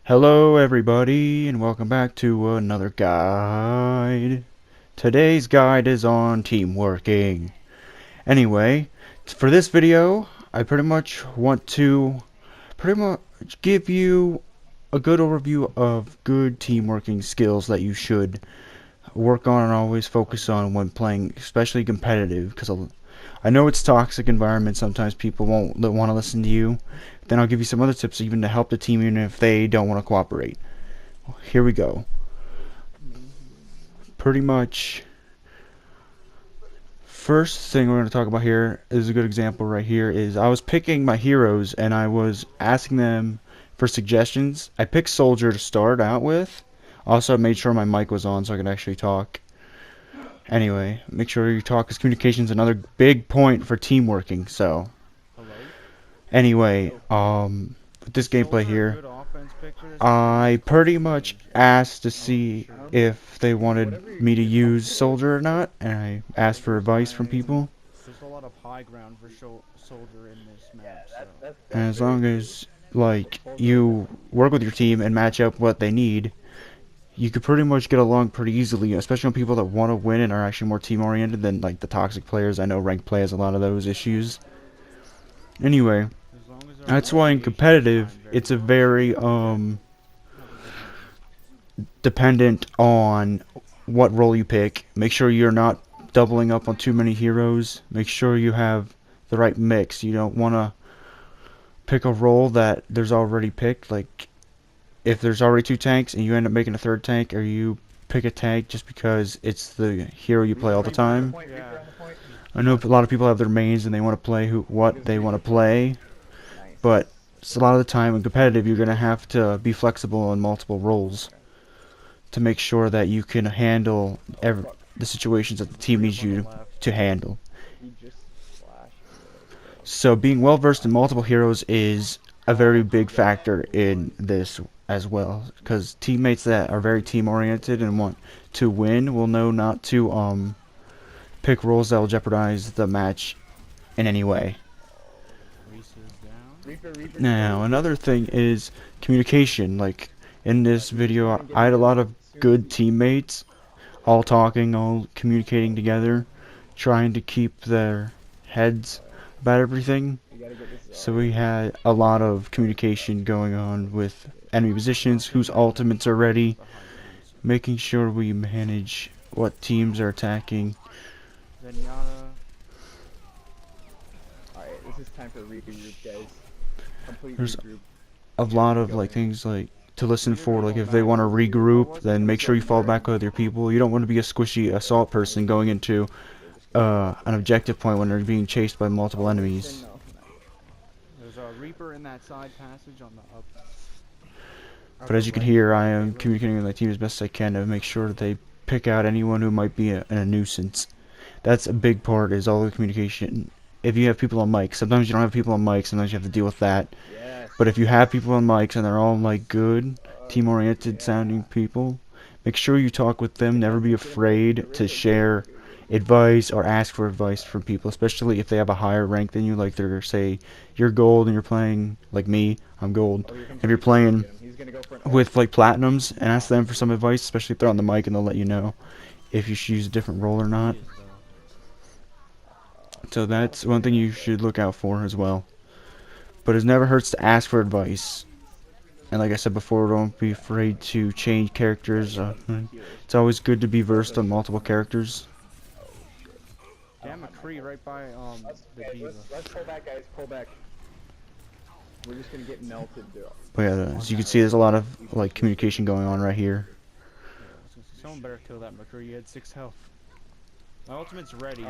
Hello everybody and welcome back to another guide. Today's guide is on teamworking. Anyway, for this video, I pretty much want to give you a good overview of good teamworking skills that you should work on and always focus on when playing, especially competitive, because I know it's toxic environment. Sometimes people won't want to listen to you. Then I'll give you some other tips even to help the team even if they don't want to cooperate. Here we go. Pretty much first thing we're going to talk about here is a good example right here is I was picking my heroes and I was asking them for suggestions. I picked soldier to start out with. Also I made sure my mic was on so I could actually talk. Anyway, make sure you talk because communication is another big point for team working. So anyway, with this gameplay here, I pretty much asked to see if they wanted me to use soldier or not, and I asked for advice from people. There's a lot of high ground for soldier in this map, so And as long as like you work with your team and match up what they need, you could pretty much get along pretty easily, especially on people that want to win and are actually more team oriented than like the toxic players. I know ranked play has a lot of those issues. Anyway, as long as our that's why in communication is competitive timed it's a well. very Have a good one. dependent on what role you pick. Make sure you're not doubling up on too many heroes. Make sure you have the right mix. You don't want to pick a role that there's already picked. Like if there's already two tanks and you end up making a third tank, or you pick a tank just because it's the hero you play all the time. Yeah, I know a lot of people have their mains and they want to play what they want to play, but a lot of the time in competitive you're going to have to be flexible on multiple roles to make sure that you can handle the situations that the team needs on the you left. to handle. So being well versed in multiple heroes is a very big factor in this as well, because teammates that are very team oriented and want to win will know not to pick roles that will jeopardize the match in any way. Reese is down. Now another thing is communication. Like in this video I had a lot of good teammates all talking, all communicating together, trying to keep their heads about everything. So we had a lot of communication going on with enemy positions, whose ultimates are ready, The high ground. So making sure we manage what teams are attacking. Zenyatta. There's a lot of like things like to listen for, like if they want to regroup, then make sure you fall back with your people. You don't want to be a squishy assault person going into an objective point when they're being chased by multiple enemies. There's a Reaper in that side passage on the up. But as you can hear, I am communicating with my team as best I can to make sure that they pick out anyone who might be a nuisance. That's a big part, is all the communication. If you have people on mic, sometimes you don't have people on mic, sometimes you have to deal with that. But if you have people on mics and they're all like good, team-oriented sounding people, make sure you talk with them. Never be afraid to share advice or ask for advice from people, especially if they have a higher rank than you. Like they're say you're gold and you're playing like me, I'm gold. If you're playing with like platinums and ask them for some advice, especially if they're on the mic and they'll let you know if you should use a different role or not. He is though. So that's one thing you should look out for as well. But it never hurts to ask for advice. And like I said before, don't be afraid to change characters. It's always good to be versed on multiple characters. Damn, McCree right by the diva. But yeah, as you can see, there's a lot of like communication going on right here. Yeah, someone better kill that McCree. He had 6 health. My ultimate's ready.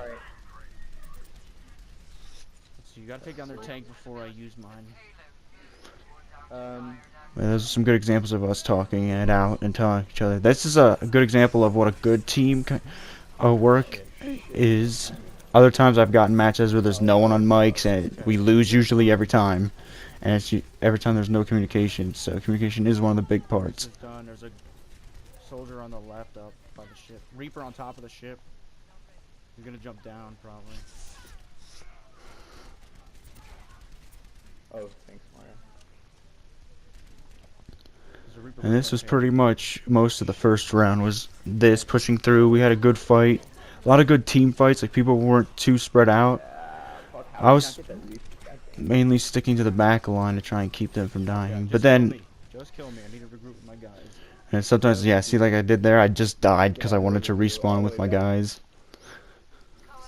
So you gotta take down their tank before I use mine. Those are some good examples of us talking it out and telling each other. This is a good example of what a good team work is. Other times I've gotten matches where there's no one on mics and we lose usually every time. And it's every time there's no communication. So communication is one of the big parts. This is done. There's a soldier on the left up by the ship. Reaper on top of the ship. He's gonna jump down probably. Reaper And was this playing was tank. pretty much most of the first round was this pushing through. We had a good fight, a lot of good team fights. Like people weren't too spread out. Fuck, how I did we not was get that refactory? mainly sticking to the back line to try and keep them from Yeah, dying. But just kill then, me. Just kill me. I need to regroup with my guys. and sometimes, yeah, see, like I did there, I just died because I wanted to respawn All the with way my back. guys.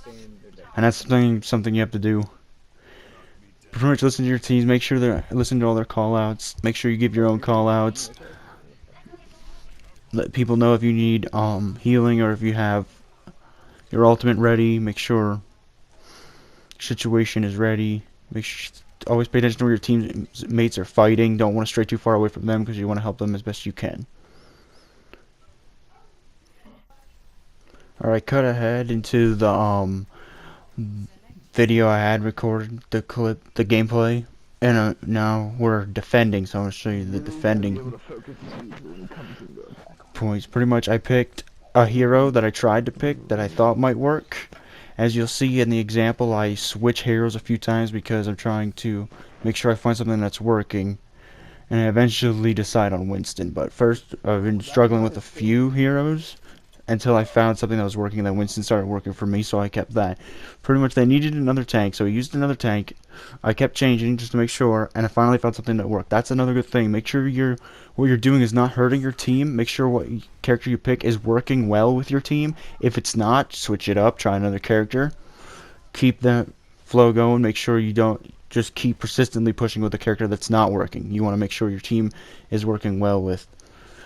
Staying there, And that's something you have to do. Pretty much listen to your teams. Make sure they listen to all their call outs. Make sure you give your own call outs. Let people know if you need healing or if you have your ultimate ready. Make sure your situation is ready. Make sure always pay attention to where your teammates are fighting. Don't want to stray too far away from them because you want to help them as best you can. Alright, cut ahead into the video I had recorded, the clip, the gameplay. And now we're defending, so I'm going to show you the defending points. Pretty much I picked a hero that I tried to pick that I thought might work. As you'll see in the example, I switch heroes a few times because I'm trying to make sure I find something that's working. And I eventually decide on Winston. But first, I've been struggling with a few heroes until I found something that was working, and then Winston started working for me, so I kept that. Pretty much they needed another tank, so I used another tank. I kept changing just to make sure, and I finally found something that worked. That's another good thing. Make sure what you're doing is not hurting your team. Make sure what character you pick is working well with your team. If it's not, switch it up, try another character. Keep the flow going. Make sure you don't just keep persistently pushing with a character that's not working. You want to make sure your team is working well with.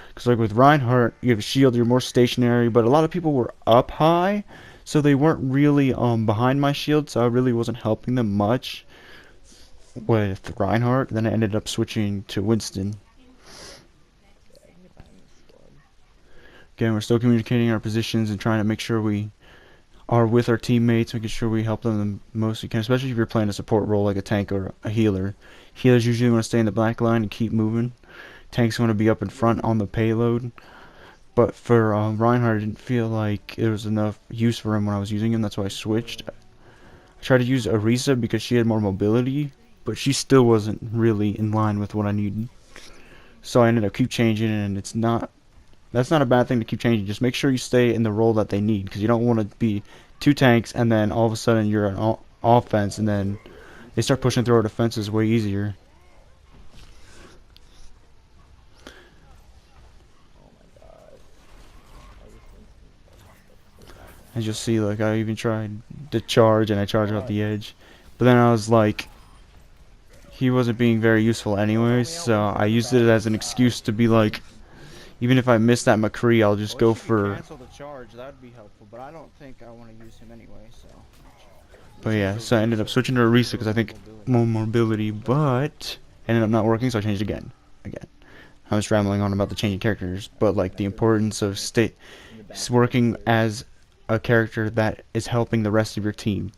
Because like with Reinhardt, you have a shield, you're more stationary, but a lot of people were up high, so they weren't really behind my shield, so I really wasn't helping them much with Reinhardt. Then I ended up switching to Winston. Again, we're still communicating our positions and trying to make sure we are with our teammates, making sure we help them the most we can, especially if you're playing a support role like a tank or a healer. Healers usually want to stay in the back line and keep moving. Tanks want to be up in front on the payload. But for Reinhardt, I didn't feel like there was enough use for him when I was using him. That's why I switched. I tried to use Arisa because she had more mobility, but she still wasn't really in line with what I needed. So I ended up keep changing, and that's not a bad thing to keep changing. Just make sure you stay in the role that they need, because you don't want to be two tanks and then all of a sudden you're an offense, and then they start pushing through our defenses way easier. As you'll see, like I even tried to charge and I charged off the edge, but then I was like, he wasn't being very useful anyway, so I used it as an excuse to be like, even if I miss that McCree, I'll just go for. Cancel the charge. That would be helpful, but I don't think I want to use him anyway. So. But yeah, so I ended up switching to Arisa because I think more mobility, but ended up not working, so I changed again. I was rambling on about the changing characters, but like the importance of working as a character that is helping the rest of your team.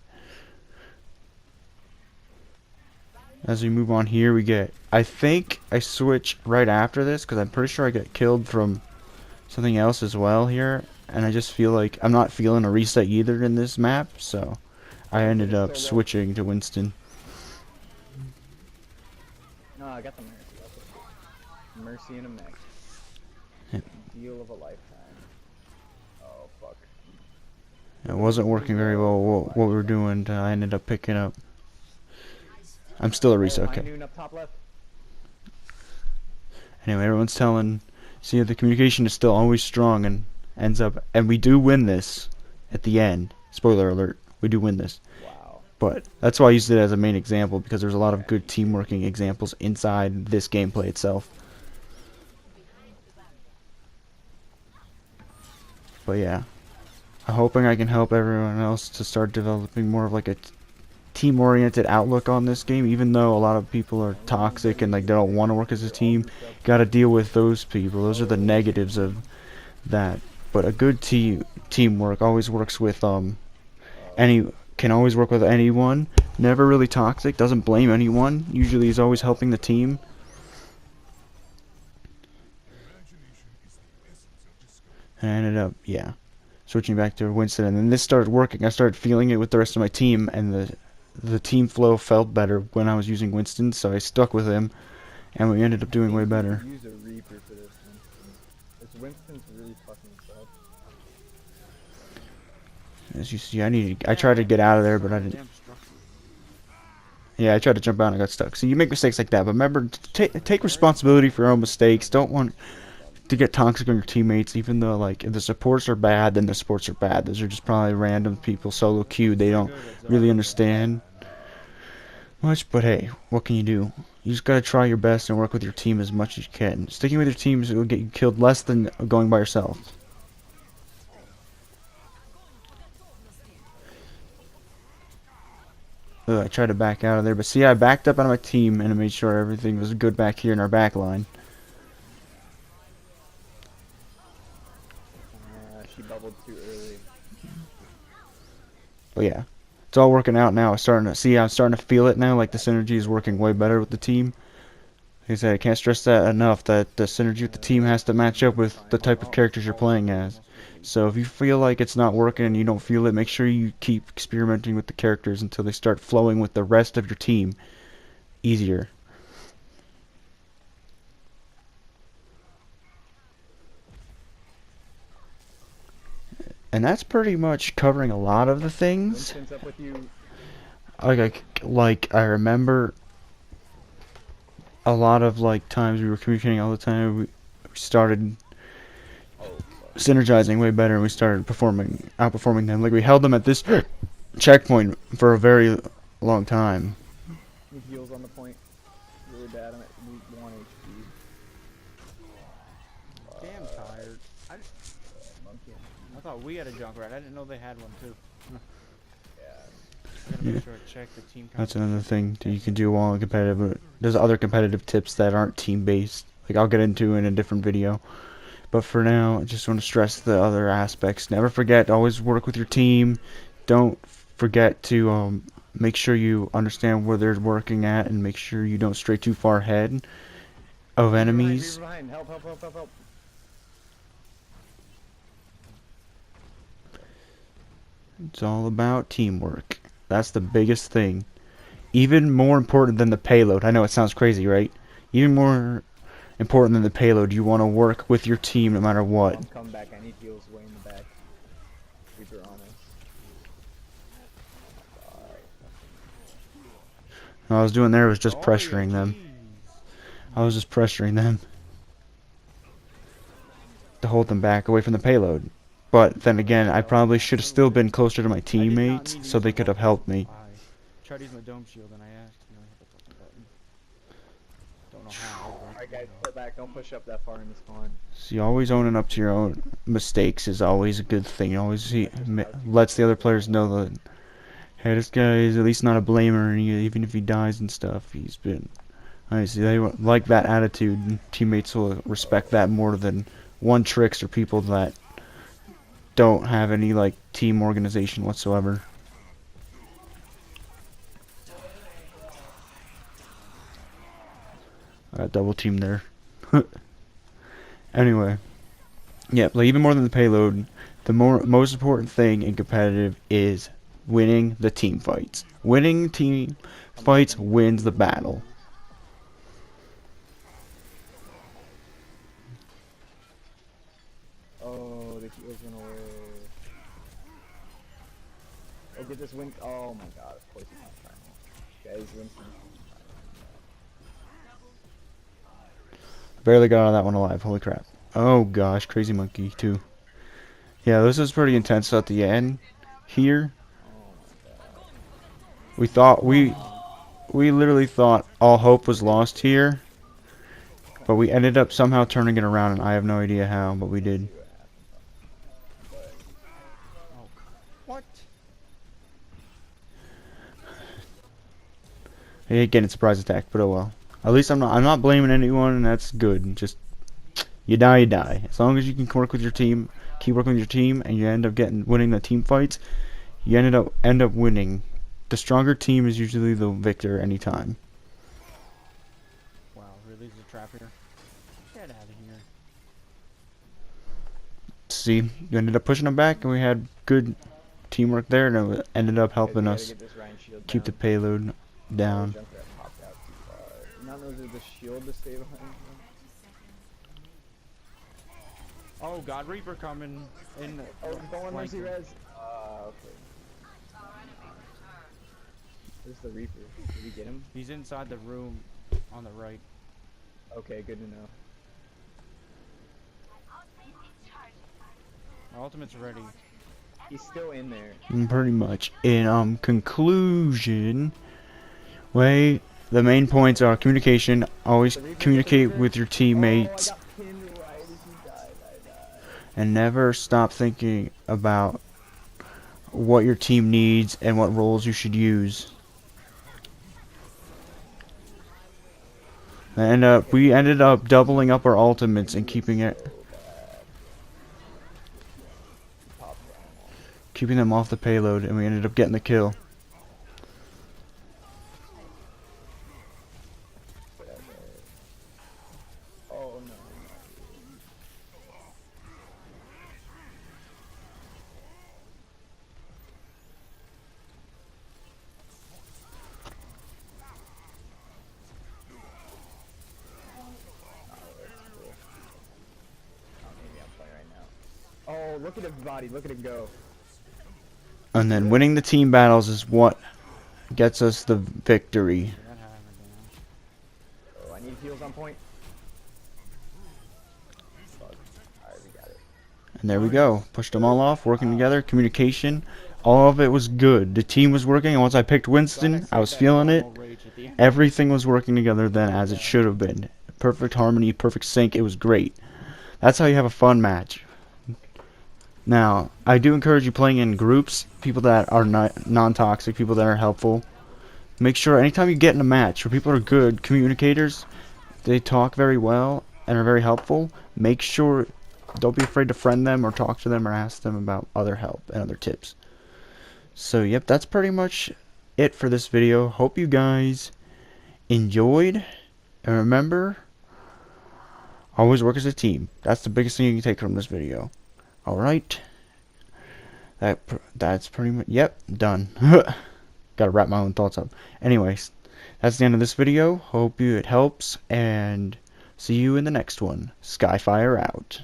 As we move on here, we get, I think I switch right after this because I'm pretty sure I get killed from something else as well here, and I just feel like I'm not feeling a reset either in this map, so I ended up switching to Winston. No, I got the Mercy. Mercy in a mech. Deal of a lifetime. Oh, fuck. It wasn't working very well what we were doing. I ended up picking up. I'm still a reset, okay. Anyway, everyone's telling. See, the communication is still always strong and ends up, and we do win this at the end. Spoiler alert, we do win this. Wow. But that's why I used it as a main example, because there's a lot of good team working examples inside this gameplay itself. But yeah, I'm hoping I can help everyone else to start developing more of like a team-oriented outlook on this game, even though a lot of people are toxic and like they don't want to work as a team. Gotta deal with those people. Those are the negatives of that. But a good teamwork always works with can always work with anyone. Never really toxic, doesn't blame anyone. Usually is always helping the team. And I ended up, yeah, switching back to Winston, and then this started working. I started feeling it with the rest of my team, and the team flow felt better when I was using Winston, so I stuck with him, and we ended up doing way better. Use a Reaper for this As you see, I tried to get out of there, but I didn't. Damn structure. Yeah, I tried to jump out and I got stuck. So you make mistakes like that, but remember, take responsibility for your own mistakes. Don't want to get toxic on your teammates, even though, like, if the supports are bad, then the supports are bad. Those are just probably random people, solo queued. They don't really understand much, but hey, what can you do? You just gotta try your best and work with your team as much as you can. Sticking with your teams will get you killed less than going by yourself. Ugh, I tried to back out of there, but see, I backed up out of my team and I made sure everything was good back here in our back line. She bubbled too early. But yeah, it's all working out now. I'm starting to feel it now. Like the synergy is working way better with the team. Like I said, I can't stress that enough. That the synergy with the team has to match up with the type of characters you're playing as. So if you feel like it's not working and you don't feel it, make sure you keep experimenting with the characters until they start flowing with the rest of your team easier. And that's pretty much covering a lot of the things. Winston's up with you. Like I remember a lot of like times we were communicating all the time. We started synergizing way better, and we started outperforming them. Like we held them at this checkpoint for a very long time. He heals on the point. Really bad on it. We 1 HP. Damn tired. Monkey. I thought we had a junk rat. I didn't know they had one too. Yeah. I gotta make sure I check the team. That's another thing that you can do while in competitive. But there's other competitive tips that aren't team based. Like I'll get into in a different video. But for now, I just want to stress the other aspects. Never forget to always work with your team. Don't forget to make sure you understand where they're working at, and make sure you don't stray too far ahead of enemies. Behind. Help, help, help, help, help. It's all about teamwork. That's the biggest thing. Even more important than the payload. I know it sounds crazy, right? Even more important than the payload. You want to work with your team no matter what. Come back. I need heals way in the back. Keep her honest. All I was doing there was just pressuring them. I was just pressuring them to hold them back away from the payload. But then again, I probably should have still been closer to my teammates so they could have helped me. I tried to use my dome shield and I asked, and I hit the fucking button. Don't know how. Alright guys, pull back. Don't push up that far in the spawn. See, always owning up to your own mistakes is always a good thing. It always lets the other players know that, hey, this guy is at least not a blamer, and even if he dies and stuff, he's been... I see, they like that attitude, and teammates will respect that more than one tricks or people that don't have any, like, team organization whatsoever. I got double team there. Anyway, yeah, but even more than the payload, the most important thing in competitive is winning the team fights. Winning team fights wins the battle. Oh, the heals went away. Oh, get this win. Oh my god, of course he's not trying. Guys, Winston. Barely got out of that one alive. Holy crap. Oh gosh, crazy monkey too. Yeah, this was pretty intense at the end. Here, we thought we literally thought all hope was lost here, but we ended up somehow turning it around, and I have no idea how, but we did. What? I hate getting surprise attack, but oh well. At least I'm not blaming anyone, and that's good. Just you die, you die. As long as you can work with your team, keep working with your team, and you end up winning the team fights, you end up winning. The stronger team is usually the victor anytime. Wow, really? There's a trap here? Get out of here. See, you ended up pushing them back, and we had good teamwork there, and it ended up helping us keep the payload down. Not know there's a shield to stay behind him. Oh god, Reaper coming in. Oh, don't want mercy res. Okay. Where's the Reaper? Did we get him? He's inside the room on the right. Okay, good to know. My ultimate's ready. He's still in there. Pretty much. In conclusion, the main points are communication. Always The Reaper, get the communicate Reaper. with your Oh, I teammates, got pinned right as he died. I died. and never stop thinking about what your team needs and what roles you should use. And we ended up doubling up our ultimates and keeping So bad. Top down. keeping them off the payload, and we ended up getting the kill. Whatever. Oh no. Maybe I'll play right now. Oh, look at his body. Look at him go. And then winning the team battles is what gets us the victory. Get that hammer down. Oh, I need heals on point. Fuck. Alright, we got it. And there we go. Pushed them all off, working together, communication. All of it was good. The team was working, and once I picked Winston, I was feeling it. Normal rage at the end. Everything was working together then as it should have been. Perfect harmony, perfect sync. It was great. That's how you have a fun match. Now, I do encourage you playing in groups, people that are non-toxic, people that are helpful. Make sure anytime you get in a match where people are good communicators, they talk very well and are very helpful, make sure, don't be afraid to friend them or talk to them or ask them about other help and other tips. So, yep, that's pretty much it for this video. Hope you guys enjoyed. And remember, always work as a team. That's the biggest thing you can take from this video. Alright. That's pretty much, yep, done. Gotta wrap my own thoughts up. Anyways, that's the end of this video. Hope it helps, and see you in the next one. Skyfire out.